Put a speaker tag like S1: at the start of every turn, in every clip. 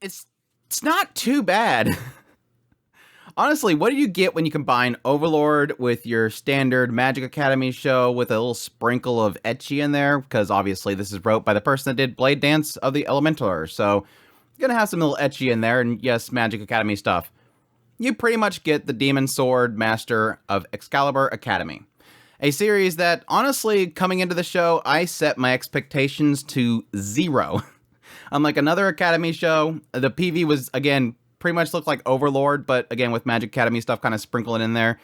S1: It's it's not too bad. Honestly, what do you get when you combine Overlord with your standard Magic Academy show with a little sprinkle of ecchi in there? Because obviously this is wrote by the person that did Blade Dance of the Elementor, so you're gonna have some little ecchi in there, and yes, Magic Academy stuff. You pretty much get the Demon Sword Master of Excalibur Academy. A series that, honestly, coming into the show, I set my expectations to 0. Unlike another Academy show, the PV was, again, pretty much looked like Overlord, but again, with Magic Academy stuff kind of sprinkling in there.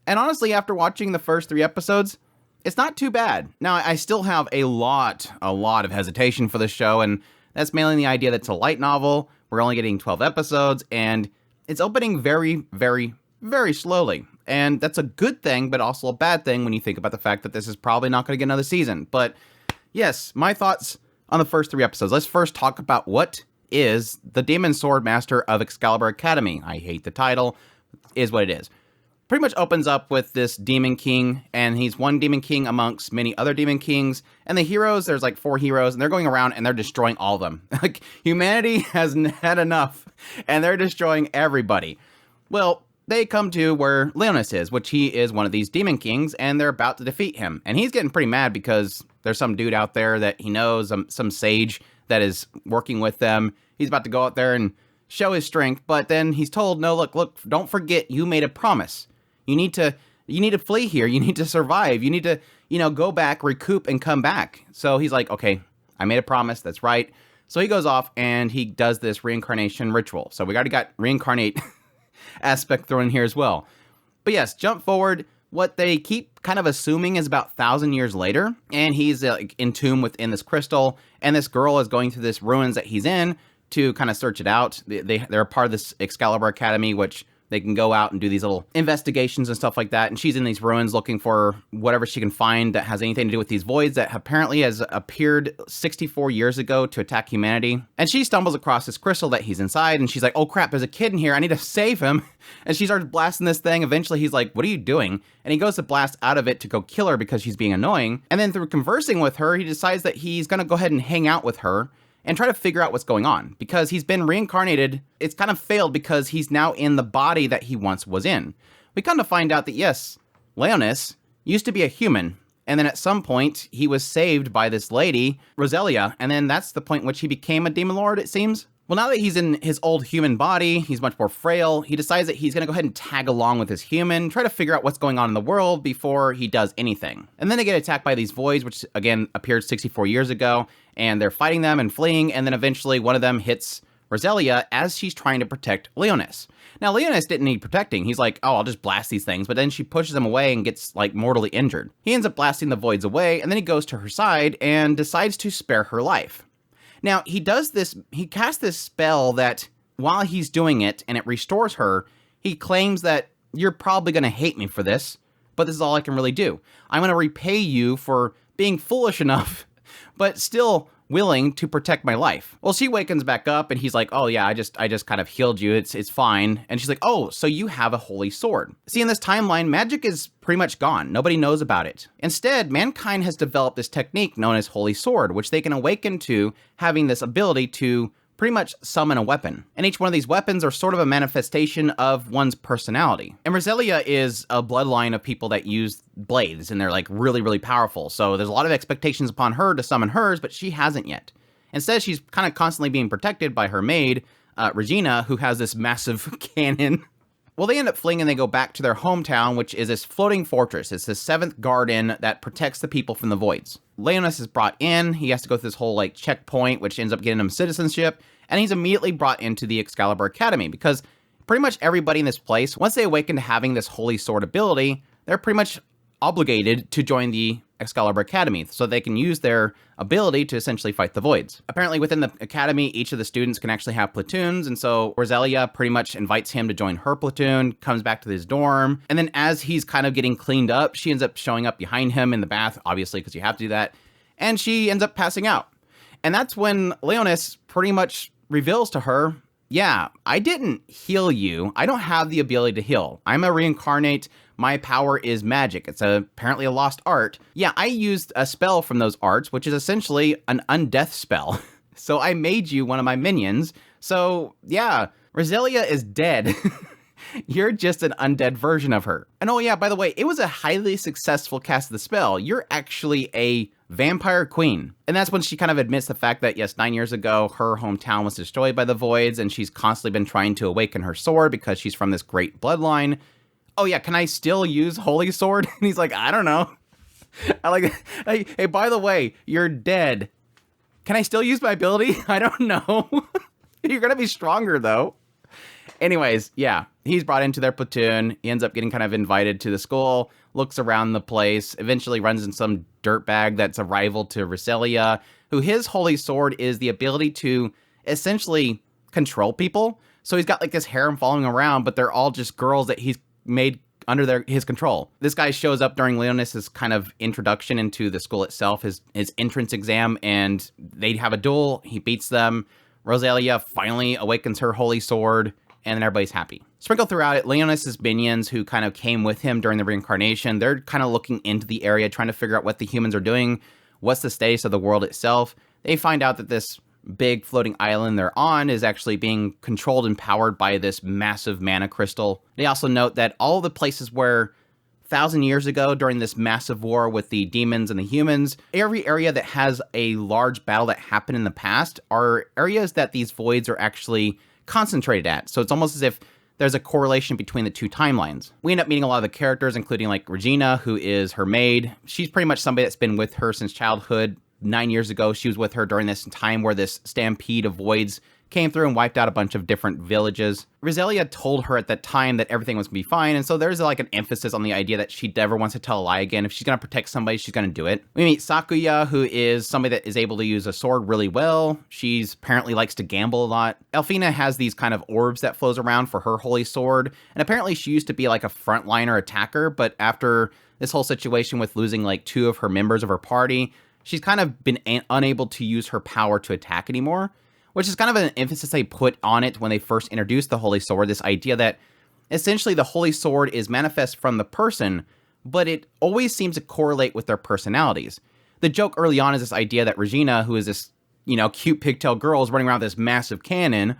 S1: And honestly, after watching the first 3 episodes, it's not too bad. Now, I still have a lot of hesitation for this show, and that's mainly the idea that it's a light novel, we're only getting 12 episodes, and it's opening very, very, very slowly. And that's a good thing, but also a bad thing when you think about the fact that this is probably not going to get another season. But yes, my thoughts on the first 3 episodes. Let's first talk about what is the Demon Sword Master of Excalibur Academy. I hate the title, is what it is. Pretty much opens up with this Demon King, and he's one Demon King amongst many other Demon Kings. And the heroes, there's like 4 heroes, and they're going around and they're destroying all of them. Like, humanity has had enough, and they're destroying everybody. Well, they come to where Leonis is, which he is one of these Demon Kings, and they're about to defeat him. And he's getting pretty mad because there's some dude out there that he knows, some sage that is working with them. He's about to go out there and show his strength, but then he's told, no, look, don't forget, you made a promise. You need to flee here. You need to survive. You need to, go back, recoup, and come back. So he's like, okay, I made a promise. That's right. So he goes off and he does this reincarnation ritual. So we already got reincarnate aspect thrown in here as well. But yes, jump forward. What they keep kind of assuming is about 1,000 years later, and he's entombed within this crystal, and this girl is going through this ruins that he's in to kind of search it out. They're a part of this Excalibur Academy, which they can go out and do these little investigations and stuff like that. And she's in these ruins looking for whatever she can find that has anything to do with these voids that apparently has appeared 64 years ago to attack humanity. And she stumbles across this crystal that he's inside, and she's like, oh crap, there's a kid in here. I need to save him. And she starts blasting this thing. Eventually he's like, what are you doing? And he goes to blast out of it to go kill her because she's being annoying. And then through conversing with her, he decides that he's going to go ahead and hang out with her and try to figure out what's going on, because he's been reincarnated. It's kind of failed because he's now in the body that he once was in. We kind of find out that, yes, Leonis used to be a human, and then at some point, he was saved by this lady, Riselya, and then that's the point in which he became a Demon Lord, it seems. Well, now that he's in his old human body, he's much more frail, he decides that he's going to go ahead and tag along with his human, try to figure out what's going on in the world before he does anything. And then they get attacked by these voids, which again appeared 64 years ago, and they're fighting them and fleeing, and then eventually one of them hits Riselya as she's trying to protect Leonis. Now, Leonis didn't need protecting. He's like, oh, I'll just blast these things, but then she pushes him away and gets, mortally injured. He ends up blasting the voids away, and then he goes to her side and decides to spare her life. Now, he casts this spell that, while he's doing it, and it restores her, he claims that you're probably going to hate me for this, but this is all I can really do. I'm going to repay you for being foolish enough, but still willing to protect my life. Well, she wakens back up, and he's like, oh yeah, I just kind of healed you, it's fine. And she's like, oh, so you have a holy sword. See, in this timeline, magic is pretty much gone. Nobody knows about it. Instead, mankind has developed this technique known as holy sword, which they can awaken to having this ability to pretty much summon a weapon. And each one of these weapons are sort of a manifestation of one's personality. And Riselya is a bloodline of people that use blades, and they're really, really powerful. So there's a lot of expectations upon her to summon hers, but she hasn't yet. Instead, she's kind of constantly being protected by her maid, Regina, who has this massive cannon. Well, they end up fleeing and they go back to their hometown, which is this floating fortress. It's the 7th garden that protects the people from the voids. Leonis is brought in. He has to go through this whole checkpoint, which ends up getting him citizenship. And he's immediately brought into the Excalibur Academy because pretty much everybody in this place, once they awaken to having this holy sword ability, they're pretty much obligated to join the Excalibur Academy so they can use their ability to essentially fight the voids. Apparently within the academy, each of the students can actually have platoons, and so Riselya pretty much invites him to join her platoon, comes back to his dorm, and then as he's kind of getting cleaned up, she ends up showing up behind him in the bath, obviously because you have to do that, and she ends up passing out. And that's when Leonis pretty much reveals to her, yeah, I didn't heal you. I don't have the ability to heal. I'm a reincarnate. My power is magic. It's apparently a lost art. Yeah, I used a spell from those arts, which is essentially an undeath spell. So I made you one of my minions So, yeah, Riselya is dead. You're just an undead version of her. And oh yeah, by the way, it was a highly successful cast of the spell. You're actually a vampire queen. And that's when she kind of admits the fact that, yes, 9 years ago, her hometown was destroyed by the voids, and she's constantly been trying to awaken her sword because she's from this great bloodline. Oh yeah, can I still use Holy Sword? And he's like, I don't know. I like, hey, by the way, you're dead. Can I still use my ability? I don't know. You're gonna be stronger though. Anyways, yeah, he's brought into their platoon. He ends up getting kind of invited to the school, looks around the place, eventually runs in some dirtbag that's a rival to Riselya, who his holy sword is the ability to essentially control people. So he's got like this harem following around, but they're all just girls that he's made under his control. This guy shows up during Leonis's kind of introduction into the school itself, his entrance exam, and they have a duel. He beats them. Riselya finally awakens her holy sword, and then everybody's happy. Sprinkled throughout it, Leonis's minions, who kind of came with him during the reincarnation, they're kind of looking into the area, trying to figure out what the humans are doing, what's the status of the world itself. They find out that this big floating island they're on is actually being controlled and powered by this massive mana crystal. They also note that all the places where 1,000 years ago, during this massive war with the demons and the humans, every area that has a large battle that happened in the past are areas that these voids are actually concentrated at. So it's almost as if there's a correlation between the two timelines. We end up meeting a lot of the characters, including like Regina, who is her maid. She's pretty much somebody that's been with her since childhood. 9 years ago, she was with her during this time where this stampede of voids came through and wiped out a bunch of different villages. Riselya told her at that time that everything was going to be fine, and so there's like an emphasis on the idea that she never wants to tell a lie again. If she's going to protect somebody, she's going to do it. We meet Sakuya, who is somebody that is able to use a sword really well. She's apparently likes to gamble a lot. Elfina has these kind of orbs that flows around for her holy sword, and apparently she used to be like a frontliner attacker, but after this whole situation with losing like 2 of her members of her party, she's kind of been unable to use her power to attack anymore, which is kind of an emphasis they put on it when they first introduced the Holy Sword, this idea that essentially the Holy Sword is manifest from the person, but it always seems to correlate with their personalities. The joke early on is this idea that Regina, who is this, cute pigtail girl, is running around with this massive cannon,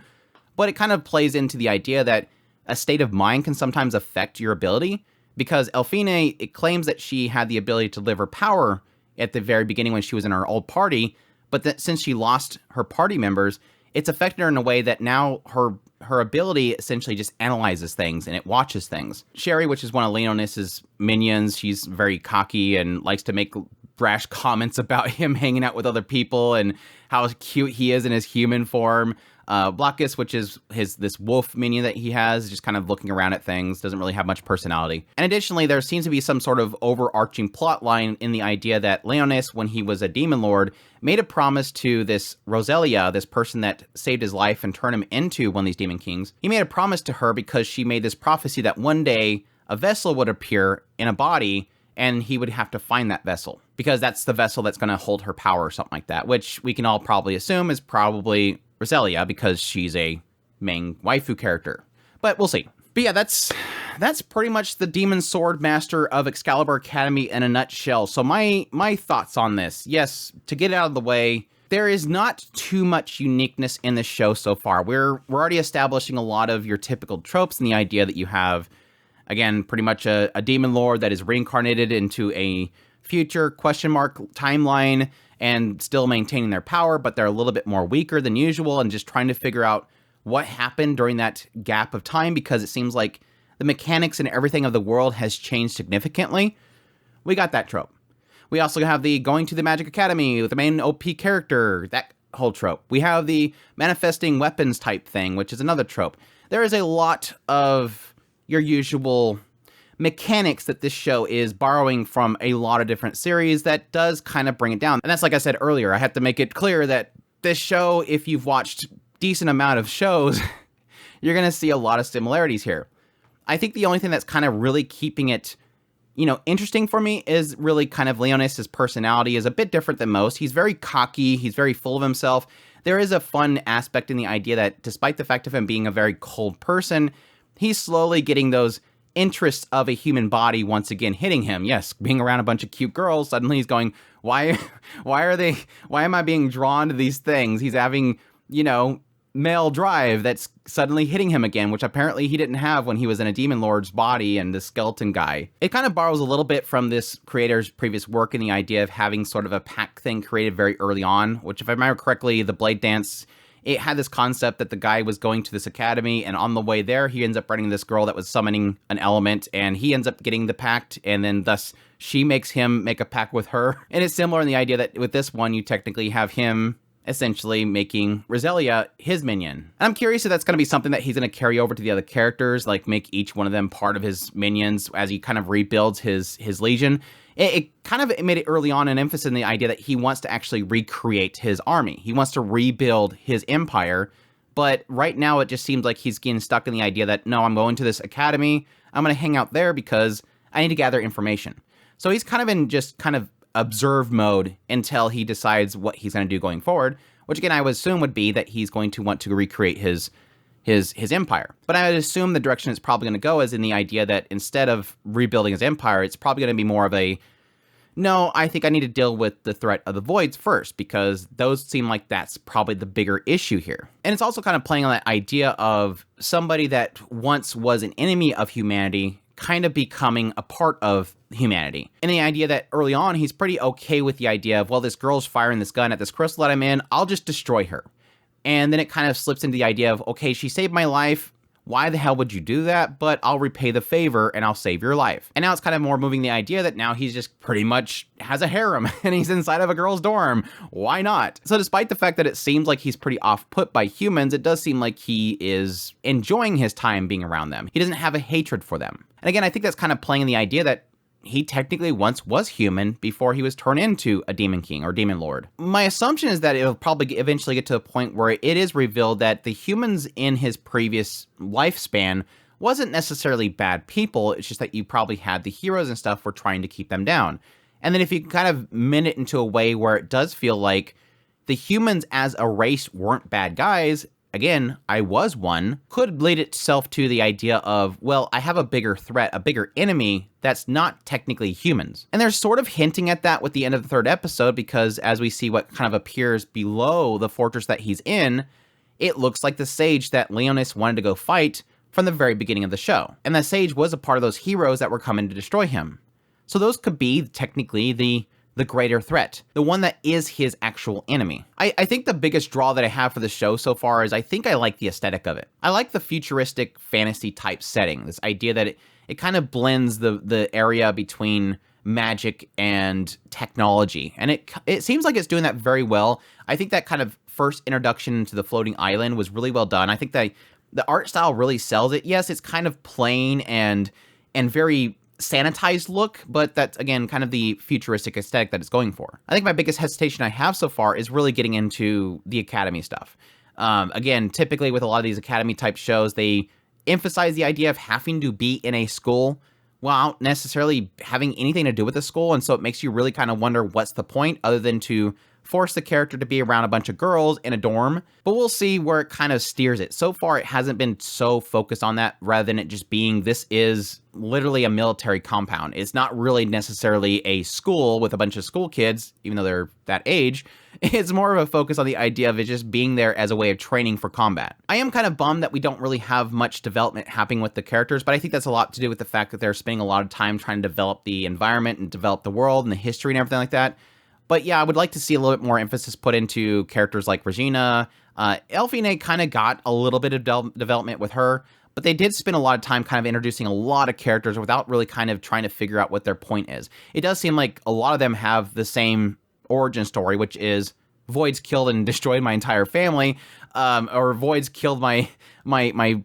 S1: but it kind of plays into the idea that a state of mind can sometimes affect your ability, because Elfine, it claims that she had the ability to deliver power at the very beginning when she was in her old party, but that since she lost her party members, it's affected her in a way that now her ability essentially just analyzes things and it watches things. Sherry, which is one of Leonis's minions, she's very cocky and likes to make brash comments about him hanging out with other people and how cute he is in his human form. Blockus, which is this wolf minion that he has, just kind of looking around at things, doesn't really have much personality. And additionally, there seems to be some sort of overarching plot line in the idea that Leonis, when he was a demon lord, made a promise to this Riselya, this person that saved his life and turned him into one of these demon kings. He made a promise to her because she made this prophecy that one day a vessel would appear in a body and he would have to find that vessel, because that's the vessel that's going to hold her power or something like that, which we can all probably assume is probably Riselya, because she's a main waifu character. But we'll see. But yeah, that's pretty much the Demon Sword Master of Excalibur Academy in a nutshell. So my thoughts on this. Yes, to get out of the way, there is not too much uniqueness in the show so far. We're already establishing a lot of your typical tropes and the idea that you have, again, pretty much a demon lord that is reincarnated into a future timeline and still maintaining their power, but they're a little bit more weaker than usual and just trying to figure out what happened during that gap of time, because it seems like the mechanics and everything of the world has changed significantly. We got that trope. We also have the going to the Magic Academy with the main OP character, that whole trope. We have the manifesting weapons type thing, which is another trope. There is a lot of your usual mechanics that this show is borrowing from a lot of different series that does kind of bring it down. And that's, like I said earlier, I have to make it clear that this show, if you've watched decent amount of shows, you're going to see a lot of similarities here. I think the only thing that's kind of really keeping it, interesting for me is really kind of Leonis's personality is a bit different than most. He's very cocky. He's very full of himself. There is a fun aspect in the idea that despite the fact of him being a very cold person, he's slowly getting those interests of a human body once again hitting him. Yes, being around a bunch of cute girls, suddenly he's going, why am I being drawn to these things? He's having, male drive that's suddenly hitting him again, which apparently he didn't have when he was in a demon lord's body and the skeleton guy. It kind of borrows a little bit from this creator's previous work in the idea of having sort of a pack thing created very early on, which if I remember correctly, the Blade Dance, it had this concept that the guy was going to this academy, and on the way there, he ends up running this girl that was summoning an element, and he ends up getting the pact, and then thus she makes him make a pact with her. And it's similar in the idea that with this one, you technically have him essentially making Riselya his minion. And I'm curious if that's going to be something that he's going to carry over to the other characters, like make each one of them part of his minions as he kind of rebuilds his legion. It kind of made it early on an emphasis in the idea that he wants to actually recreate his army. He wants to rebuild his empire. But right now it just seems like he's getting stuck in the idea that, no, I'm going to this academy. I'm going to hang out there because I need to gather information. So he's kind of in just kind of observe mode until he decides what he's going to do going forward, which again, I would assume would be that he's going to want to recreate his empire. But I would assume the direction it's probably going to go is in the idea that instead of rebuilding his empire, it's probably going to be more of a, no, I think I need to deal with the threat of the voids first, because those seem like that's probably the bigger issue here. And it's also kind of playing on that idea of somebody that once was an enemy of humanity kind of becoming a part of humanity. And the idea that early on, he's pretty okay with the idea of, well, this girl's firing this gun at this crystal that I'm in, I'll just destroy her. And then it kind of slips into the idea of, okay, she saved my life. Why the hell would you do that? But I'll repay the favor and I'll save your life. And now it's kind of more moving the idea that now he's just pretty much has a harem and he's inside of a girl's dorm. Why not? So despite the fact that it seems like he's pretty off-put by humans, it does seem like he is enjoying his time being around them. He doesn't have a hatred for them. And again, I think that's kind of playing in the idea that he technically once was human before he was turned into a demon king or demon lord. My assumption is that it'll probably eventually get to a point where it is revealed that the humans in his previous lifespan wasn't necessarily bad people. It's just that you probably had the heroes and stuff were trying to keep them down. And then if you kind of mend it into a way where it does feel like the humans as a race weren't bad guys, again, I was one, could lead itself to the idea of, well, I have a bigger threat, a bigger enemy that's not technically humans. And they're sort of hinting at that with the end of the third episode, because as we see what kind of appears below the fortress that he's in, it looks like the sage that Leonis wanted to go fight from the very beginning of the show. And the sage was a part of those heroes that were coming to destroy him. So those could be technically the greater threat, the one that is his actual enemy. I think the biggest draw that I have for the show so far is I think I like the aesthetic of it. I like the futuristic fantasy type setting, this idea that it kind of blends the area between magic and technology. And it seems like it's doing that very well. I think that kind of first introduction to the floating island was really well done. I think that the art style really sells it. Yes, it's kind of plain and very sanitized look, but that's again kind of the futuristic aesthetic that it's going for. I think my biggest hesitation I have so far is really getting into the academy stuff. Again, typically with a lot of these academy type shows, they emphasize the idea of having to be in a school without necessarily having anything to do with the school, and so it makes you really kind of wonder what's the point other than to force the character to be around a bunch of girls in a dorm. But we'll see where it kind of steers it. So far, it hasn't been so focused on that, rather than it just being, this is literally a military compound. It's not really necessarily a school with a bunch of school kids, even though they're that age. It's more of a focus on the idea of it just being there as a way of training for combat. I am kind of bummed that we don't really have much development happening with the characters, but I think that's a lot to do with the fact that they're spending a lot of time trying to develop the environment and develop the world and the history and everything like that. But yeah, I would like to see a little bit more emphasis put into characters like Regina. Elfine kind of got a little bit of development with her, but they did spend a lot of time kind of introducing a lot of characters without really kind of trying to figure out what their point is. It does seem like a lot of them have the same origin story, which is Voids killed and destroyed my entire family, or Voids killed my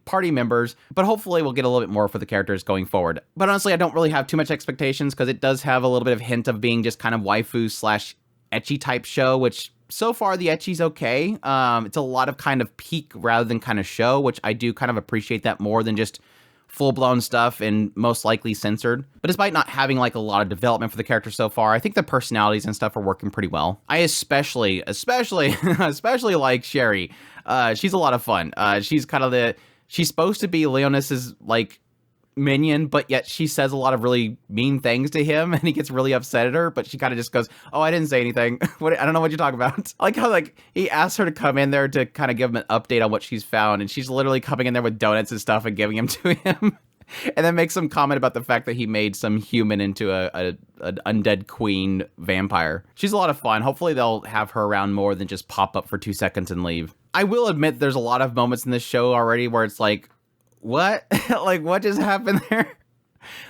S1: party members, but hopefully we'll get a little bit more for the characters going forward. But honestly, I don't really have too much expectations, because it does have a little bit of hint of being just kind of waifu slash ecchi type show, which so far the ecchi's okay. It's a lot of kind of peak rather than kind of show, which I do kind of appreciate that more than just full-blown stuff and most likely censored. But despite not having like a lot of development for the characters so far, I think the personalities and stuff are working pretty well. I especially like Sherry. She's a lot of fun. She's kind of she's supposed to be Leonis's like minion, but yet she says a lot of really mean things to him, and he gets really upset at her, but she kind of just goes, oh, I didn't say anything. I don't know what you're talking about. I like how, like, he asks her to come in there to kind of give him an update on what she's found, and she's literally coming in there with donuts and stuff and giving them to him. And then makes some comment about the fact that he made some human into an undead queen vampire. She's a lot of fun. Hopefully they'll have her around more than just pop up for 2 seconds and leave. I will admit there's a lot of moments in this show already where it's like, what? Like, what just happened there?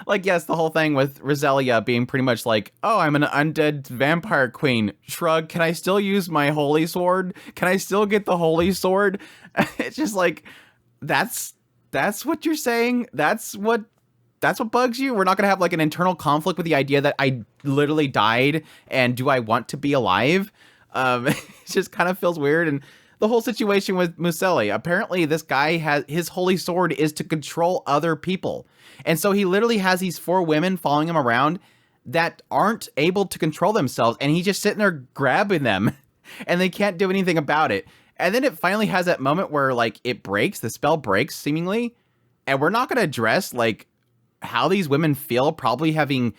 S1: Like, yes, the whole thing with Riselya being pretty much like, oh, I'm an undead vampire queen. Shrug, can I still use my holy sword? Can I still get the holy sword? It's just like, that's what you're saying? That's what bugs you? We're not going to have like an internal conflict with the idea that I literally died and do I want to be alive? It just kind of feels weird. And the whole situation with Museli, apparently this guy his holy sword is to control other people. And so he literally has these 4 women following him around that aren't able to control themselves. And he's just sitting there grabbing them and they can't do anything about it. And then it finally has that moment where like it breaks, the spell breaks seemingly. And we're not going to address like how these women feel probably having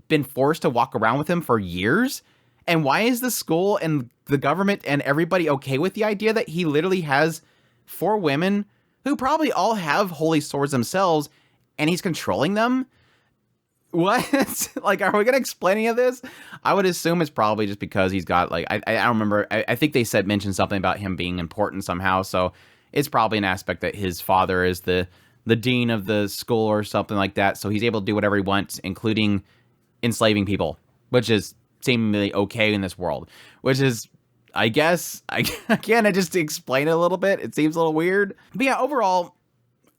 S1: been forced to walk around with him for years. And why is the school and the government and everybody okay with the idea that he literally has 4 women who probably all have holy swords themselves and he's controlling them? What? Like, are we going to explain any of this? I would assume it's probably just because he's got, like, I don't remember. I think they mentioned something about him being important somehow. So it's probably an aspect that his father is the dean of the school or something like that. So he's able to do whatever he wants, including enslaving people, which is seemingly okay in this world, which is, I guess, again, I just to explain it a little bit, it seems a little weird. But yeah, overall,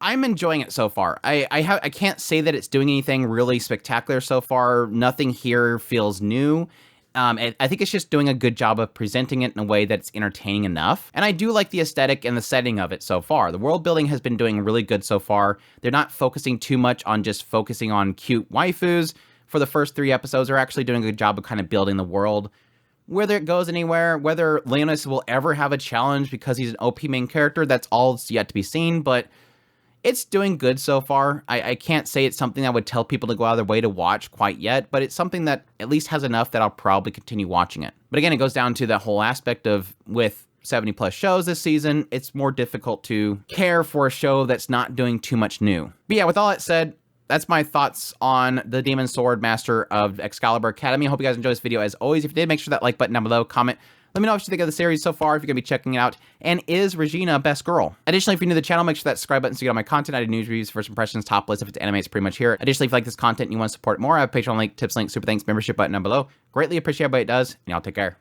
S1: I'm enjoying it so far. I can't say that it's doing anything really spectacular so far. Nothing here feels new. I think it's just doing a good job of presenting it in a way that's entertaining enough. And I do like the aesthetic and the setting of it so far. The world building has been doing really good so far. They're not focusing too much on just focusing on cute waifus. For the first 3 episodes, they're actually doing a good job of kind of building the world. Whether it goes anywhere, whether Leonis will ever have a challenge because he's an OP main character, that's all yet to be seen, but it's doing good so far. I can't say it's something I would tell people to go out of their way to watch quite yet, but it's something that at least has enough that I'll probably continue watching it. But again, it goes down to that whole aspect of, with 70 plus shows this season, it's more difficult to care for a show that's not doing too much new. But yeah, with all that said, that's my thoughts on the Demon Sword Master of Excalibur Academy. I hope you guys enjoyed this video. As always, if you did, make sure that like button down below, comment. Let me know what you think of the series so far, if you're going to be checking it out. And is Regina best girl? Additionally, if you're new to the channel, make sure that subscribe button so you get all my content. I do news reviews, first impressions, top lists. If it's anime, it's pretty much here. Additionally, if you like this content and you want to support more, I have a Patreon link, tips link, super thanks, membership button down below. Greatly appreciate everybody it does, and y'all take care.